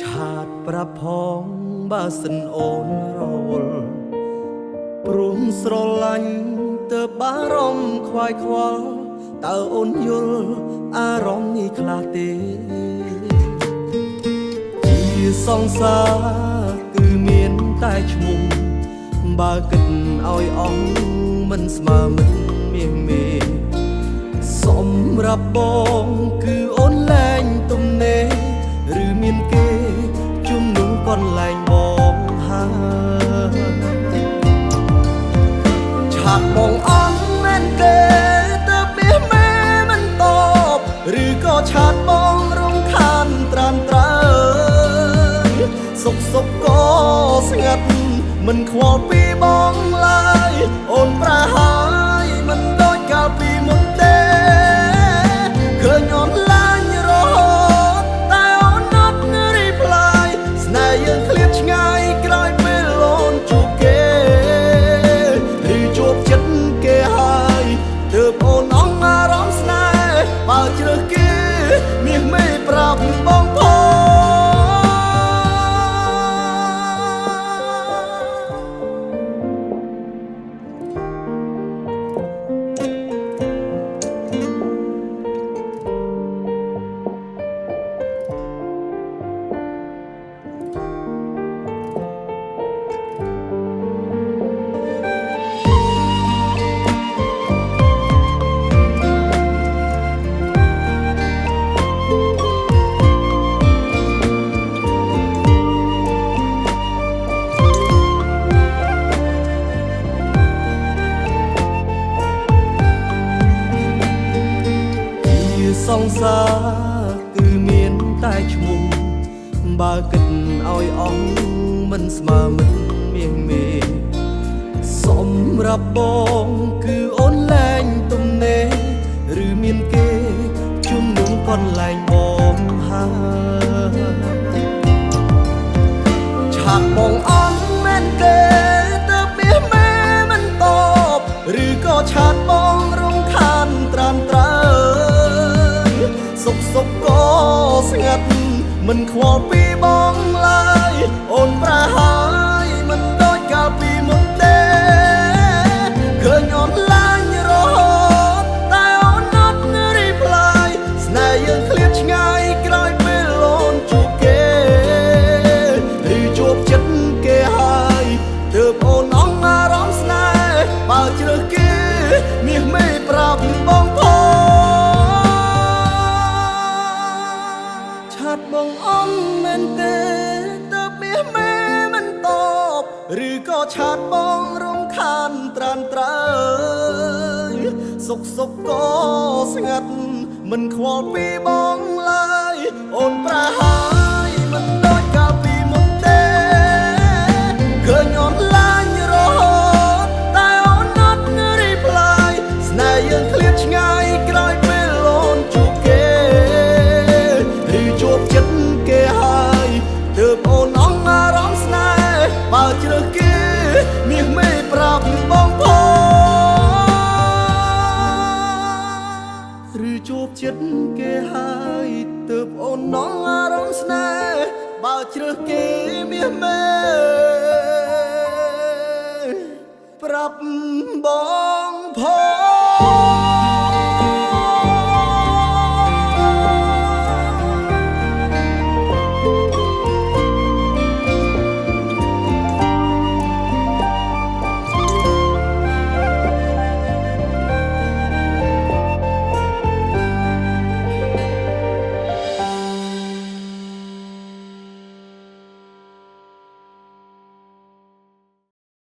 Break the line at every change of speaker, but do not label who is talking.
ឆាតប្រាប់ផងបើសិនអូនរវល់ព្រមស្រឡាញ់ទៅបារម្ភខ្វាយខ្វល់តើអូនយល់អារម្មណ៍នេះខ្លះទេជាសង្សារគឺមានតែឈ្មោះបើគិតឲ្យអស់មិនស្មើមិនមាសមេសម្រាប់បងគឺអូនលែងទំនេរឬមានគេជំនុំកន្លែងបងហើយឆាតបងអន់មែនទេទៅមាសមេមិនតបឬក៏ឆាតបងរំខានត្រាំត្រើសុខក៏ស្ងាត់មិនខ្វល់ពីបងឡើយអូនប្រហាយមិនដូចកាលពីមុនទេឃើញអូនឡាញរហូតតែអូនអត់រីប្លាយស្នេហ៍យើងឃ្លាតឆ្ងាយក្រោយពេលអូនជួបគេឬជួបចិត្តគេហើយទើបអូនអងអារម្មណ៍ស្នេហ៍បើជ្រើសគេមាសមេប្រាប់បងផងសង្សារគឺមានតែឈ្មោះបើគិតឲ្យអស់មិនស្មើមិនមាសមេសម្រាប់បងគឺអូនលែងទំនេរឬមានគេជំនុំកន្លែងបងហើយឆាតបងអន់មែនទេទៅមាសមេមិនតបឬក៏ឆាតបងរំខានត្រាំត្រើសុខក៏ស្ងាត់មិនខ្វល់ពីបងឡើយអូនប្រហាយមិនដូចកាលពីមុនទេឃើញអូនឡាញរហូតតែអូនអត់រីប្លាយស្នេហ៍យើងឃ្លាតឆ្ងាយក្រោយពេលអូនជួបគេឬជួបចិត្តគេហើយទើបអូនអងអារម្មណ៍ស្នេហ៍បើជ្រើសគេមាសមេប្រាប់បងផងឆាតបងអន់មែនទេទៅមាសមេមិនតបឬក៏ឆាតបងរំខានត្រាំត្រើសុខក៏ស្ងាត់មិនខ្វល់ពីបងឡើយអូនប្រហាយមិនដូចកាលពីមុនទេឃើញអូនឡាញរហូតតែអូនអត់រីប្លាយស្នេហ៍យើងឃ្លាតឆ្ងាយក្រោយពេលអូនជួបគេឬជួបចិត្តគេហើយទើបអូនអងអារម្មណ៍ស្នេហ៍បើជ្រើសគេមាសមេប្រាប់បងផងឬជួបចិត្តគេហើយទើបអូនអងអារម្មណ៍ស្នេហ៍បើជ្រើសគេមាសមេប្រាប់បងផង